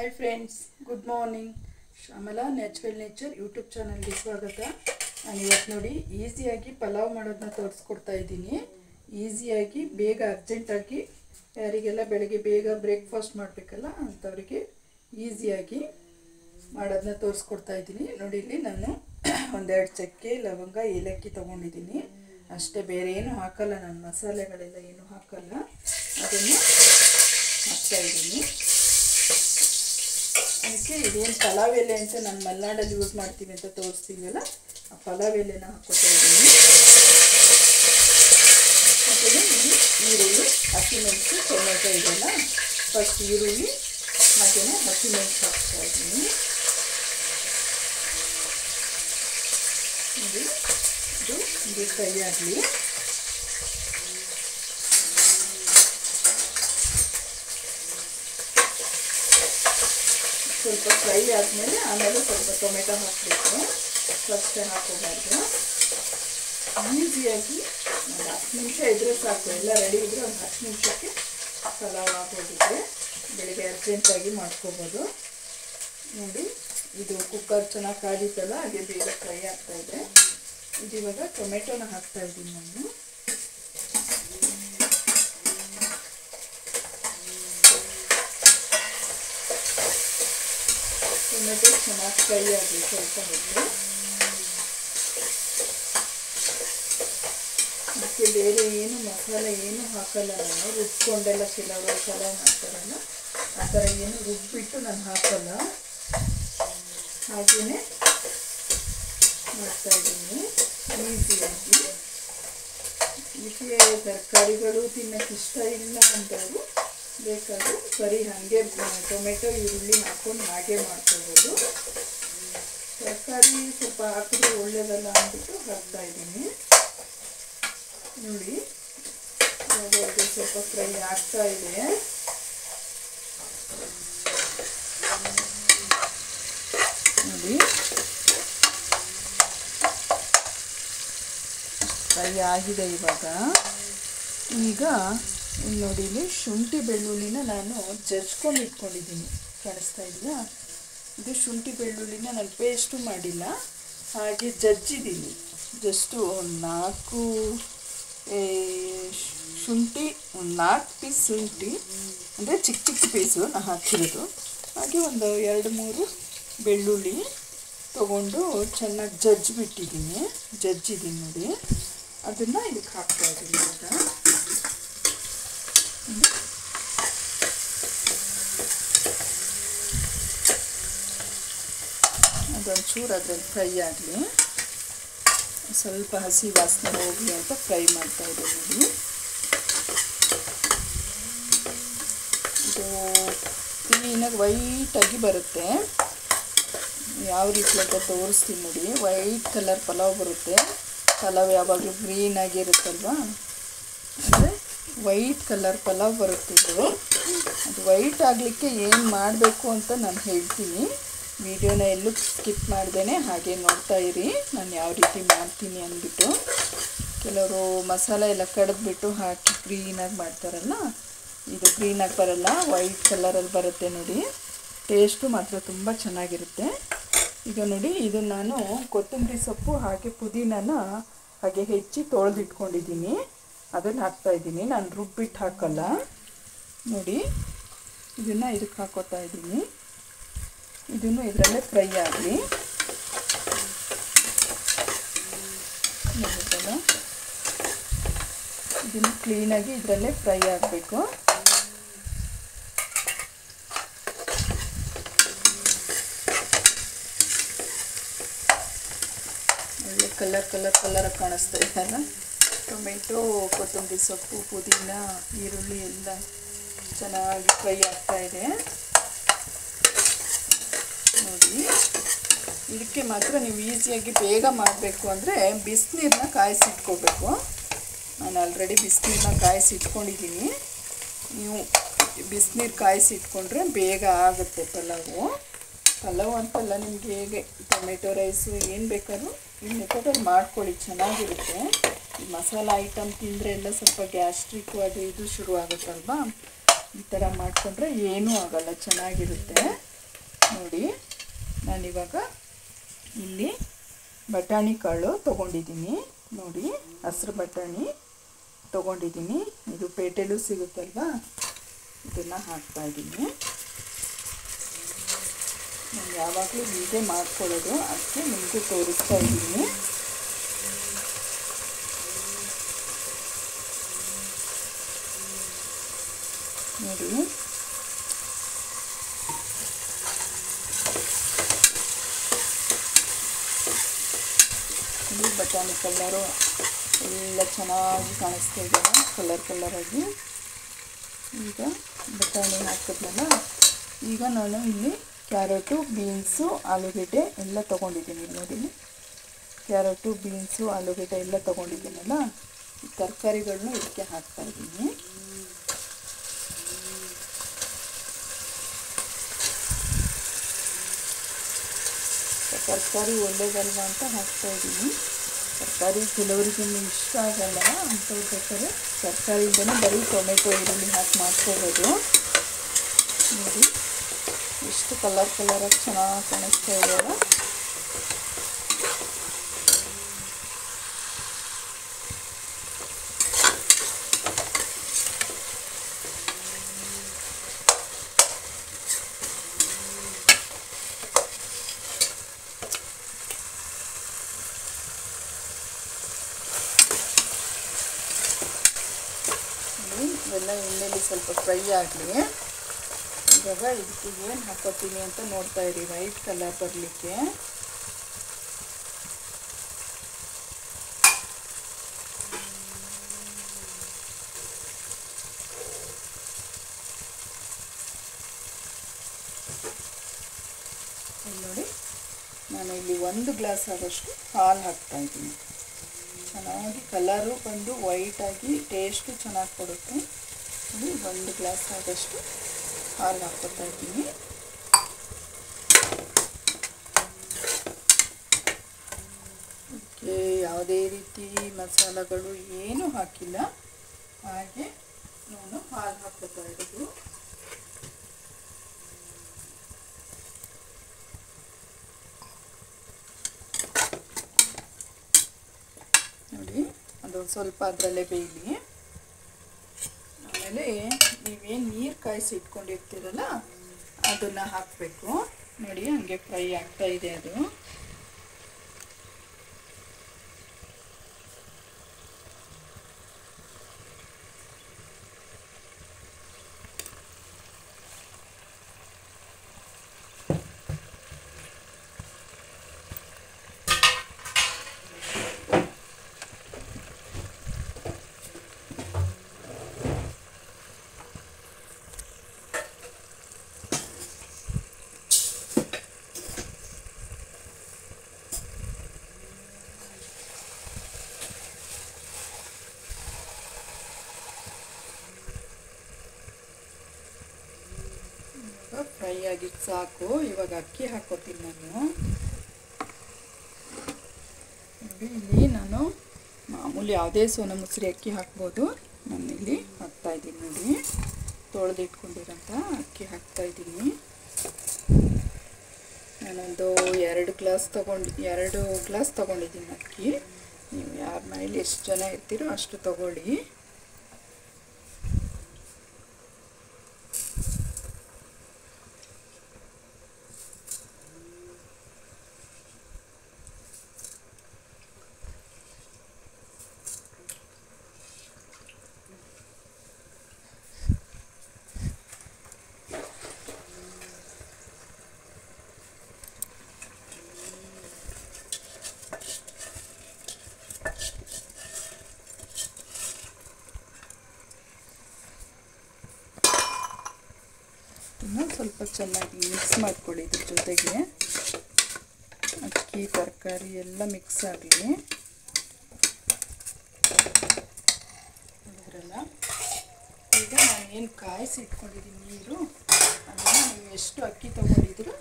Hi friends, good morning. Shyamala natural nature YouTube ಚಾನಲ್ಗೆ ಸ್ವಾಗತ. ನಾನು ಇವತ್ತು ನೋಡಿ ಈಸಿಯಾಗಿ ಪಲಾವ್ ಮಾಡೋದನ್ನ ತೋರಿಸ್ಕೊಡ್ತಾ ಇದ್ದೀನಿ. ಈಸಿಯಾಗಿ ಬೇಗ ಅರ್ಜೆಂಟಾಗಿ ಯಾರಿಗೆಲ್ಲ ಬೆಳಗ್ಗೆ ಬೇಗ ಬ್ರೇಕ್ಫಾಸ್ಟ್ ಮಾಡಬೇಕಲ್ಲ ಅಂಥವ್ರಿಗೆ ಈಸಿಯಾಗಿ ಮಾಡೋದನ್ನ ತೋರಿಸ್ಕೊಡ್ತಾ ಇದ್ದೀನಿ. ನೋಡಿ, ಇಲ್ಲಿ ನಾನು ಒಂದೆರಡು ಚಕ್ಕೆ, ಲವಂಗ, ಏಲಕ್ಕಿ ತೊಗೊಂಡಿದ್ದೀನಿ ಅಷ್ಟೇ. ಬೇರೆ ಏನು ಹಾಕಲ್ಲ, ನಾನು ಮಸಾಲೆಗಳೆಲ್ಲ ಏನು ಹಾಕಲ್ಲ. ಅದನ್ನು ಹಾಕ್ತಾಯಿದ್ದೀನಿ. ಅದಕ್ಕೆ ಇದೇನು ಪಲಾವ್ ಎಲೆ ಅಂತ ನಾನು ಮಲೆನಾಡಲ್ಲಿ ಯೂಸ್ ಮಾಡ್ತೀವಿ ಅಂತ ತೋರಿಸ್ತೀವಲ್ಲ, ಆ ಪಲಾವ್ ಎಲೆನ ಹಾಕ್ಕೊತಾ ಇದ್ದೀನಿ. ಹಾಗೆಯೇ ಈರುಳ್ಳಿ, ಹಸಿಮೆಣಸು, ಟೊಮೆಟೊ ಇದೆಲ್ಲ ಫಸ್ಟ್ ಈರುಳ್ಳಿ ಹಾಗೆಯೇ ಹಸಿಮೆಣಸು ಹಾಕ್ತಾ ಇದ್ದೀನಿ. ಇದು ಫ್ರೈ ಆಗಲಿ. ಸ್ವಲ್ಪ ಫ್ರೈ ಆದಮೇಲೆ ಆಮೇಲೆ ಸ್ವಲ್ಪ ಟೊಮೆಟೊ ಹಾಕಬೇಕು. ಫಸ್ಟೇ ಹಾಕೋಬಾರ್ದು. ಈಸಿಯಾಗಿ ಒಂದು 10 ನಿಮಿಷ ಇದ್ದರೆ ಸಾಕು. ಎಲ್ಲ ರೆಡಿ ಇದ್ದರೆ ಒಂದು 10 ನಿಮಿಷಕ್ಕೆ ಪಲಾವ್ ಆಗೋಗುತ್ತೆ. ಬೆಳಿಗ್ಗೆ ಅರ್ಜೆಂಟಾಗಿ ಮಾಡ್ಕೋಬೋದು. ನೋಡಿ, ಇದು ಕುಕ್ಕರ್ ಚೆನ್ನಾಗಿ ಕಾದಿತ್ತಲ್ಲ, ಹಾಗೆ ಬೇಗ ಫ್ರೈ ಆಗ್ತಾಯಿದೆ. ಇದು ಇವಾಗ ಟೊಮೆಟೊನ ಹಾಕ್ತಾಯಿದ್ದೀನಿ ನಾನು. ಟೊಮೆಟೊ ಚೆನ್ನಾಗಿ ಫ್ರೈ ಆಗಲಿ ಸ್ವಲ್ಪ ಹೊತ್ತು. ಮತ್ತು ಬೇರೆ ಏನು ಮಸಾಲೆ ಏನು ಹಾಕಲ್ಲ ನಾನು. ರುಬ್ಕೊಂಡೆಲ್ಲ ಕೆಲವರು ಪಲಾವ್ ಮಾಡ್ತಾರಲ್ಲ, ಆ ಥರ ಏನು ರುಬ್ಬಿಟ್ಟು ನಾನು ಹಾಕಲ್ಲ. ಹಾಗೆಯೇ ಮಾಡ್ತಾಯಿದ್ದೀನಿ ಈಸಿಯಾಗಿ. ಈಸಿಯಾಗಿ ತರಕಾರಿಗಳು ತಿನ್ನೋಕ್ಕೆ ಇಷ್ಟ ಇಲ್ಲ ಅಂತವರು ಬೇಕಾದರೂ ಬರೀ ಹಾಗೆ ಟೊಮೆಟೊ ಈರುಳ್ಳಿ ಹಾಕ್ಕೊಂಡು ಹಾಗೆ ಮಾಡ್ಕೊಬೋದು. ತರಕಾರಿ ಸ್ವಲ್ಪ ಹಾಕಿದ್ರೆ ಒಳ್ಳೆಯದಲ್ಲ ಅಂದ್ಬಿಟ್ಟು ಹಾಕ್ತಾಯಿದ್ದೀನಿ. ನೋಡಿ, ಅದು ಸ್ವಲ್ಪ ಫ್ರೈ ಆಗ್ತಾ ಇದೆ. ನೋಡಿ, ಫ್ರೈ ಆಗಿದೆ ಇವಾಗ. ಈಗ ನೋಡಿ, ಇಲ್ಲಿ ಶುಂಠಿ ಬೆಳ್ಳುಳ್ಳಿನ ನಾನು ಜಜ್ಕೊಂಡು ಇಟ್ಕೊಂಡಿದ್ದೀನಿ. ಕಾಣಿಸ್ತಾ ಇದೆಯಾ? ಇದು ಶುಂಠಿ ಬೆಳ್ಳುಳ್ಳಿನ ನಾನು ಪೇಸ್ಟು ಮಾಡಿಲ್ಲ, ಹಾಗೆ ಜಜ್ಜಿದ್ದೀನಿ. ಜಸ್ಟು ಒಂದು 4 ಶುಂಠಿ, ಒಂದು 4 ಪೀಸ್ ಶುಂಠಿ, ಅಂದರೆ ಚಿಕ್ಕ ಚಿಕ್ಕ ಪೀಸು ನಾನು ಹಾಕಿರೋದು. ಹಾಗೆ ಒಂದು 2-3 ಬೆಳ್ಳುಳ್ಳಿ ತೊಗೊಂಡು ಚೆನ್ನಾಗಿ ಜಜ್ಜಿದ್ದೀನಿ ನೋಡಿ. ಅದನ್ನು ಇದಕ್ಕೆ ಹಾಕ್ತಾಯಿದ್ದೀನಿ ಇವಾಗ. ಅದೊಂಚೂರು ಅದ್ರಲ್ಲಿ ಫ್ರೈ ಆಗಲಿ, ಸ್ವಲ್ಪ ಹಸಿ ವಾಸನೆ ಹೋಗಲಿ ಅಂತ ಫ್ರೈ ಮಾಡ್ತಾಯಿದ್ದೀನಿ ನೋಡಿ. ಇದು ಕ್ಲೀನಾಗಿ ವೈಟಾಗಿ ಬರುತ್ತೆ. ಯಾವ ರೀತಿ ಅಂತ ತೋರಿಸ್ತೀನಿ ನೋಡಿ. ವೈಟ್ ಕಲರ್ ಪಲಾವ್ ಬರುತ್ತೆ. ಪಲಾವ್ ಯಾವಾಗಲೂ ಗ್ರೀನಾಗಿರುತ್ತಲ್ವ, ಅಂದರೆ ವೈಟ್ ಕಲರ್ ಪಲಾವ್ ಬರುತ್ತಿದ್ದು. ಅದು ವೈಟ್ ಆಗಲಿಕ್ಕೆ ಏನು ಮಾಡಬೇಕು ಅಂತ ನಾನು ಹೇಳ್ತೀನಿ. ವಿಡಿಯೋನ ಎಲ್ಲೂ ಸ್ಕಿಪ್ ಮಾಡ್ದೇ ಹಾಗೆ ನೋಡ್ತಾ ಇರಿ, ನಾನು ಯಾವ ರೀತಿ ಮಾಡ್ತೀನಿ ಅಂದ್ಬಿಟ್ಟು. ಕೆಲವರು ಮಸಾಲೆ ಎಲ್ಲ ಕಡಿದ್ಬಿಟ್ಟು ಹಾಕಿ ಗ್ರೀನಾಗಿ ಮಾಡ್ತಾರಲ್ಲ, ಇದು ಗ್ರೀನಾಗಿ ಬರಲ್ಲ, ವೈಟ್ ಕಲರಲ್ಲಿ ಬರುತ್ತೆ ನೋಡಿ. ಟೇಸ್ಟು ಮಾತ್ರ ತುಂಬ ಚೆನ್ನಾಗಿರುತ್ತೆ. ಈಗ ನೋಡಿ, ಇದು ನಾನು ಕೊತ್ತಂಬರಿ ಸೊಪ್ಪು ಹಾಗೆ ಪುದೀನನ ಹಾಗೆ ಹೆಚ್ಚಿ ತೊಳೆದಿಟ್ಕೊಂಡಿದ್ದೀನಿ, ಅದನ್ನು ಹಾಕ್ತಾಯಿದ್ದೀನಿ. ನಾನು ರುಬ್ಬಿಟ್ಟು ಹಾಕಲ್ಲ. ನೋಡಿ, ಇದನ್ನು ಇದಕ್ಕೆ ಹಾಕೋತಾ ಇದ್ದೀನಿ. ಇದನ್ನು ಇದರಲ್ಲೇ ಫ್ರೈ ಆಗಲಿ. ನೋಡಿದ್ದಲ್ಲ, ಇದನ್ನು ಕ್ಲೀನಾಗಿ ಇದರಲ್ಲೇ ಫ್ರೈ ಆಗಬೇಕು. ಒಳ್ಳೆ ಕಲರ್ ಕಾಣಿಸ್ತಾ ಇದೆಯಲ್ಲ. ಟೊಮೆಟೊ, ಕೊತ್ತಂಬರಿ ಸೊಪ್ಪು, ಪುದೀನ, ಈರುಳ್ಳಿ ಎಲ್ಲ ಚೆನ್ನಾಗಿ ಫ್ರೈ ಆಗ್ತಾಯಿದೆ ನೋಡಿ. ಇದಕ್ಕೆ ಮಾತ್ರ ನೀವು ಈಸಿಯಾಗಿ ಬೇಗ ಮಾಡಬೇಕು ಅಂದರೆ ಬಿಸಿನೀರನ್ನ ಕಾಯಿಸಿಟ್ಕೋಬೇಕು. ನಾನು ಆಲ್ರೆಡಿ ಬಿಸಿನೀರನ್ನ ಕಾಯಿಸಿಟ್ಕೊಂಡಿದ್ದೀನಿ. ನೀವು ಬಿಸಿನೀರು ಕಾಯಿಸಿಟ್ಕೊಂಡ್ರೆ ಬೇಗ ಆಗುತ್ತೆ ಪಲಾವು ಅಂತಲ್ಲ, ನಿಮಗೆ ಹೇಗೆ ಟೊಮೆಟೊ ರೈಸು ಏನು ಬೇಕಾದ್ರೂ ಈ ಮೆಥಡಲ್ಲಿ ಮಾಡ್ಕೊಳ್ಳಿ, ಚೆನ್ನಾಗಿರುತ್ತೆ. ಈ ಮಸಾಲ ಐಟಮ್ ತಿಂದರೆ ಎಲ್ಲ ಸ್ವಲ್ಪ ಗ್ಯಾಸ್ಟ್ರಿಕ್ಕು ಅದು ಇದು ಶುರು ಆಗುತ್ತಲ್ವ. ಈ ಥರ ಮಾಡಿಕೊಂಡ್ರೆ ಏನೂ ಆಗಲ್ಲ, ಚೆನ್ನಾಗಿರುತ್ತೆ. ನೋಡಿ ನಾನಿವಾಗ ಇಲ್ಲಿ ಬಟಾಣಿ ಕಾಳು ತೊಗೊಂಡಿದ್ದೀನಿ. ನೋಡಿ ಹಸಿರು ಬಟಾಣಿ ತೊಗೊಂಡಿದ್ದೀನಿ. ಇದು ಪೇಟೆಲೂ ಸಿಗುತ್ತಲ್ವ, ಇದನ್ನು ಹಾಕ್ತಾಯಿದ್ದೀನಿ. ನಾನು ಯಾವಾಗಲೂ ಹೀಗೆ ಮಾಡ್ಕೊಳ್ಳೋದು, ಅದಕ್ಕೆ ನಿಮಗೂ ತೋರಿಸ್ತಾ ಇದ್ದೀನಿ. ನೋಡಿ ಈ ಬಟಾಣಿ ಕಲರು ಎಲ್ಲ ಚೆನ್ನಾಗಿ ಕಾಣಿಸ್ತಾ ಇದೆಯಲ್ಲ, ಕಲರಾಗಿ. ಈಗ ಬಟಾಣಿ ಹಾಕಿದ್ನಲ್ಲ, ಈಗ ನಾನು ಇಲ್ಲಿ ಕ್ಯಾರೆಟು, ಬೀನ್ಸು, ಆಲೂಗೆಡ್ಡೆ ಎಲ್ಲ ತೊಗೊಂಡಿದ್ದೀನಿ. ನೋಡಿ ಕ್ಯಾರೆಟು, ಬೀನ್ಸು, ಆಲೂಗೆಡ್ಡೆ ಎಲ್ಲ ತೊಗೊಂಡಿದ್ದೀನಲ್ಲ, ಈ ತರಕಾರಿಗಳನ್ನ ಇದಕ್ಕೆ ಹಾಕ್ತಾಯಿದ್ದೀನಿ. ತರಕಾರಿ ಒಳ್ಳೇದಲ್ವ ಅಂತ ಹಾಕ್ತಾಯಿದ್ದೀನಿ. ತರಕಾರಿ ಕೆಲವರಿಗೆ ಇಷ್ಟ ಆಗಲ್ಲ ಅಂಥವ್ರು ಬೇಕಾದ್ರೆ ತರಕಾರಿಯಿಂದನೇ ಬರೀ ಟೊಮೆಟೊ, ಈರುಳ್ಳಿ ಹಾಕಿ ಮಾಡ್ಕೋಬೋದು. ನೋಡಿ ಎಷ್ಟು ಕಲರಾಗಿ ಚೆನ್ನಾಗಿ ಕಾಣಿಸ್ತಾ ಇದೆಯಲ್ಲ. ಇವೆಲ್ಲ ಎಣ್ಣೆಲಿ ಸ್ವಲ್ಪ ಫ್ರೈ ಆಗಲಿ. ಇವಾಗ ಇದಕ್ಕೆ ಏನು ಹಾಕೋತೀನಿ ಅಂತ ನೋಡ್ತಾ ಇರಿ, ವೈಟ್ ಕಲರ್ ಬರಲಿಕ್ಕೆ. ನೋಡಿ ನಾನು ಇಲ್ಲಿ 1 ಗ್ಲಾಸ್ ಆಗೋಷ್ಟು ಹಾಲು ಹಾಕ್ತಾಯಿದ್ದೀನಿ. ಚೆನ್ನಾಗಿ ಕಲರು ಬಂದು ವೈಟಾಗಿ ಟೇಸ್ಟು ಚೆನ್ನಾಗಿ ಕೊಡುತ್ತೆ. ಇದು 1 ಗ್ಲಾಸ್ ಆಗೋಷ್ಟು ಹಾಲು ಹಾಕ್ಕೊತಾ ಇದ್ದೀನಿ. ಇದಕ್ಕೆ ಯಾವುದೇ ರೀತಿ ಮಸಾಲೆಗಳು ಏನೂ ಹಾಕಿಲ್ಲ, ಹಾಗೆ ನಾನು ಹಾಲು ಹಾಕ್ಕೊತಾ ಇರೋದು. ನೋಡಿ ಅದೊಂದು ಸ್ವಲ್ಪ ಅದರಲ್ಲೇ ಬೇಯಲಿ. ಆಮೇಲೆ ನೀವೇನು ನೀರು ಕಾಯಿಸಿ ಇಟ್ಕೊಂಡಿರ್ತೀರಲ್ಲ ಅದನ್ನು ಹಾಕಬೇಕು. ನೋಡಿ ಹಂಗೆ ಫ್ರೈ ಆಗ್ತಾ ಇದೆ ಅದು. ಫ್ರೈ ಆಗಿದ್ದು ಸಾಕು. ಇವಾಗ ಅಕ್ಕಿ ಹಾಕೋತೀನಿ ನಾನು. ಇಲ್ಲಿ ನಾನು ಮಾಮೂಲಿ ಯಾವುದೇ ಸೋನಾ ಮಸೂರಿ ಅಕ್ಕಿ ಹಾಕ್ಬೋದು. ನಾನು ಇಲ್ಲಿ ಹಾಕ್ತಾಯಿದ್ದೀನಿ. ನೋಡಿ ತೊಳೆದಿಟ್ಕೊಂಡಿರೋಂಥ ಅಕ್ಕಿ ಹಾಕ್ತಾಯಿದ್ದೀನಿ. ನಾನೊಂದು 2 ಗ್ಲಾಸ್ ತೊಗೊಂಡಿದ್ದೀನಿ ಅಕ್ಕಿ. ನೀವು ಯಾರ ಮನೇಲಿ ಎಷ್ಟು ಜನ ಇರ್ತೀರೋ ಅಷ್ಟು ತೊಗೊಳ್ಳಿ. ಸ್ವಲ್ಪ ಚೆನ್ನಾಗಿ ಮಿಕ್ಸ್ ಮಾಡ್ಕೊಳ್ಳಿ. ಇದ್ರ ಜೊತೆಗೆ ಅಕ್ಕಿ, ತರಕಾರಿ ಎಲ್ಲ ಮಿಕ್ಸ್ ಆಗಲಿ. ನೋಡಿದ್ರಲ್ಲ, ಈಗ ನಾನು ಏನು ಕಾಯಿಸಿ ಇಟ್ಕೊಂಡಿದ್ದೀನಿ ನೀರು, ಅದನ್ನು ನೀವು ಎಷ್ಟು ಅಕ್ಕಿ ತೊಗೊಂಡಿದ್ರು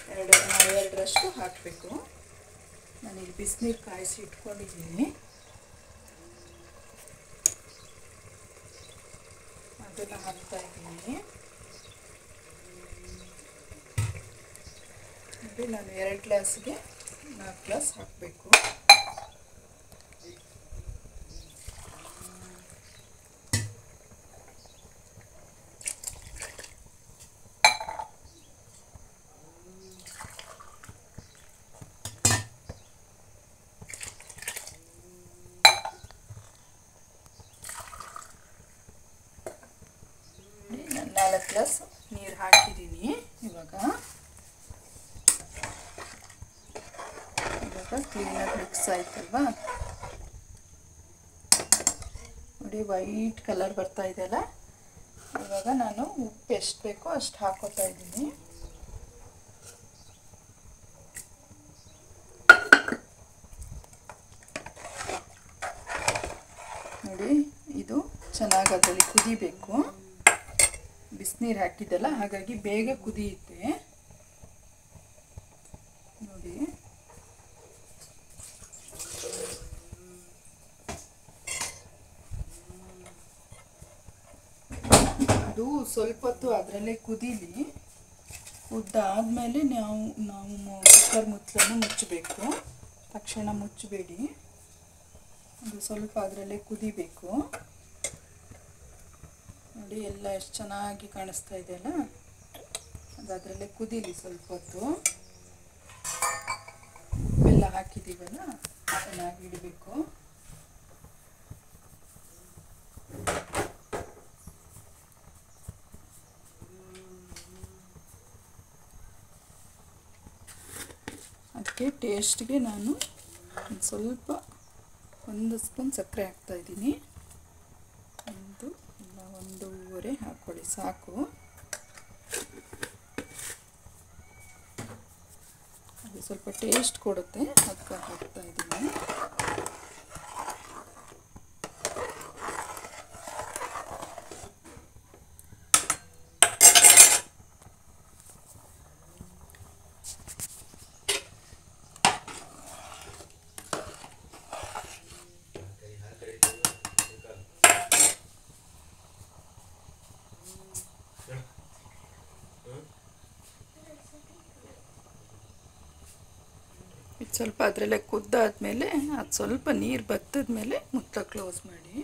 2ರಷ್ಟು ಹಾಕಬೇಕು. ನಾನಿಲ್ಲಿ ಬಿಸಿನೀರು ಕಾಯಿಸಿ ಇಟ್ಕೊಂಡಿದ್ದೀನಿ, ಅದನ್ನು ಹಾಕ್ತಾಯಿದ್ದೀನಿ. ನೋಡಿ ನಾನು 2 ಗ್ಲಾಸ್ಗೆ 4 ಗ್ಲಾಸ್ ಹಾಕಬೇಕು. ನಾನು 4 ಗ್ಲಾಸ್ ನೀರು ಹಾಕಿದ್ದೀನಿ. ಇವಾಗ ಕ್ಲೀನಾಗಿ ಮಿಕ್ಸ್ ಆಯ್ತಲ್ವಾ. ನೋಡಿ ವೈಟ್ ಕಲರ್ ಬರ್ತಾ ಇದೆಯಲ್ಲ. ಇವಾಗ ನಾನು ಉಪ್ಪು ಎಷ್ಟು ಬೇಕೋ ಅಷ್ಟು ಹಾಕೋತಾ ಇದ್ದೀನಿ. ನೋಡಿ ಇದು ಚೆನ್ನಾಗಿ ಅದರಲ್ಲಿ ಕುದಿಬೇಕು. ಬಿಸಿನೀರು ಹಾಕಿದ್ದಲ್ಲ, ಹಾಗಾಗಿ ಬೇಗ ಕುದಿಯುತ್ತೆ. ನೋಡಿ ಅದು ಸ್ವಲ್ಪ ಹೊತ್ತು ಅದರಲ್ಲೇ ಕುದೀಲಿ. ಕುದ್ದಾದಮೇಲೆ ನಾವು ಕುಕ್ಕರ್ ಮುಚ್ಚಳನ್ನು ಮುಚ್ಚಬೇಕು. ತಕ್ಷಣ ಮುಚ್ಚಬೇಡಿ, ಅದು ಸ್ವಲ್ಪ ಅದರಲ್ಲೇ ಕುದಿಬೇಕು. ನೋಡಿ ಎಲ್ಲ ಎಷ್ಟು ಚೆನ್ನಾಗಿ ಕಾಣಿಸ್ತಾ ಇದೆಯಲ್ಲ. ಅದು ಅದರಲ್ಲೇ ಕುದೀಲಿ ಸ್ವಲ್ಪ ಹೊತ್ತು. ಉಪ್ಪೆಲ್ಲ ಹಾಕಿದ್ದೀವಲ್ಲ, ಚೆನ್ನಾಗಿ ಇಡಬೇಕು. ಅದಕ್ಕೆ ಟೇಸ್ಟ್ಗೆ ನಾನು ಸ್ವಲ್ಪ 1 ಸ್ಪೂನ್ ಸಕ್ಕರೆ ಹಾಕ್ತಾಯಿದ್ದೀನಿ. 1-1.5 ಹಾಕ್ಕೊಳ್ಳಿ ಸಾಕು. ಅದು ಸ್ವಲ್ಪ ಟೇಸ್ಟ್ ಕೊಡುತ್ತೆ, ಅದಕ್ಕೆ ಹಾಕ್ತಾಯಿದ್ದೀನಿ. ಇದು ಸ್ವಲ್ಪ ಅದರಲ್ಲೇ ಕುದ್ದಾದ್ಮೇಲೆ ಅದು ಸ್ವಲ್ಪ ನೀರು ಬತ್ತಿದ್ಮೇಲೆ ಮುಚ್ಚಳ ಕ್ಲೋಸ್ ಮಾಡಿ.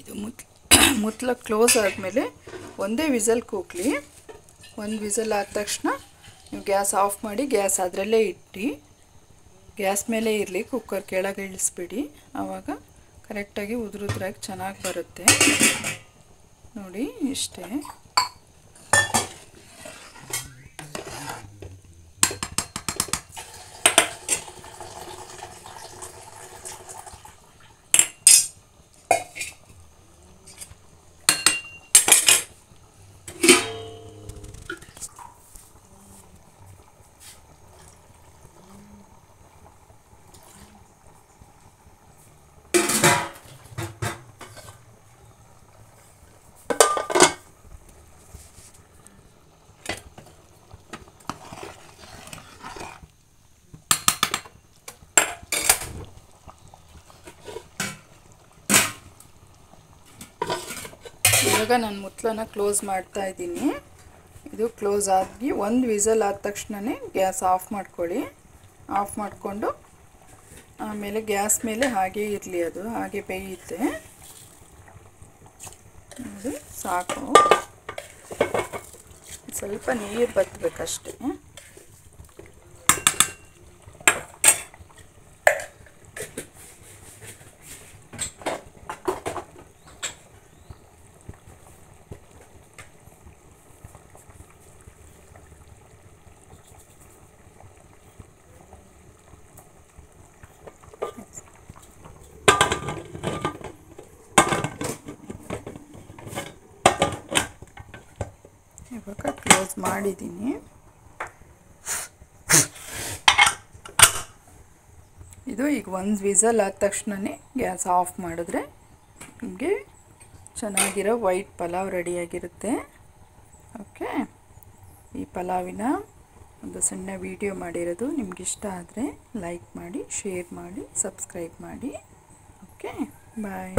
ಇದು ಮುಚ್ಚಳ ಕ್ಲೋಸ್ ಆದಮೇಲೆ ಒಂದೇ ವಿಸಲ್ ಕೂಗ್ಲಿ. 1 ವಿಸಲ್ ಆದ ತಕ್ಷಣ ನೀವು ಗ್ಯಾಸ್ ಆಫ್ ಮಾಡಿ, ಗ್ಯಾಸ್ ಅದರಲ್ಲೇ ಇಟ್ಟು ಗ್ಯಾಸ್ ಮೇಲೆ ಇರಲಿ, ಕುಕ್ಕರ್ ಕೆಳಗೆ ಇಳಿಸ್ಬಿಡಿ. ಆವಾಗ ಕರೆಕ್ಟಾಗಿ ಉದುರಾಗಿ ಚೆನ್ನಾಗಿ ಬರುತ್ತೆ. ನೋಡಿ ಇಷ್ಟೇ. ಇವಾಗ ನಾನು ಮುಚ್ಚಳನ ಕ್ಲೋಸ್ ಮಾಡ್ತಾ ಇದ್ದೀನಿ. ಇದು ಕ್ಲೋಸ್ ಆಗಿ 1 ವಿಸಲ್ ಆದ ತಕ್ಷಣವೇ ಗ್ಯಾಸ್ ಆಫ್ ಮಾಡ್ಕೊಳ್ಳಿ. ಆಫ್ ಮಾಡಿಕೊಂಡು ಆಮೇಲೆ ಗ್ಯಾಸ್ ಮೇಲೆ ಹಾಗೇ ಇರಲಿ, ಅದು ಹಾಗೆ ಬೇಯುತ್ತೆ. ನೋಡಿ ಸಾಕು, ಸ್ವಲ್ಪ ನೀರು ಬತ್ತಬೇಕಷ್ಟೇ. ಇವಾಗ ಕ್ಲೋಸ್ ಮಾಡಿದ್ದೀನಿ. ಇದು ಈಗ 1 ವಿಸಲ್ ಆದ ತಕ್ಷಣವೇ ಗ್ಯಾಸ್ ಆಫ್ ಮಾಡಿದ್ರೆ ನಿಮಗೆ ಚೆನ್ನಾಗಿರೋ ವೈಟ್ ಪಲಾವ್ ರೆಡಿಯಾಗಿರುತ್ತೆ. ಓಕೆ, ಈ ಪಲಾವಿನ ಒಂದು ಸಣ್ಣ ವಿಡಿಯೋ ಮಾಡಿರೋದು. ನಿಮ್ಗೆ ಇಷ್ಟ ಆದರೆ ಲೈಕ್ ಮಾಡಿ, ಶೇರ್ ಮಾಡಿ, ಸಬ್ಸ್ಕ್ರೈಬ್ ಮಾಡಿ. ಓಕೆ, ಬಾಯ್.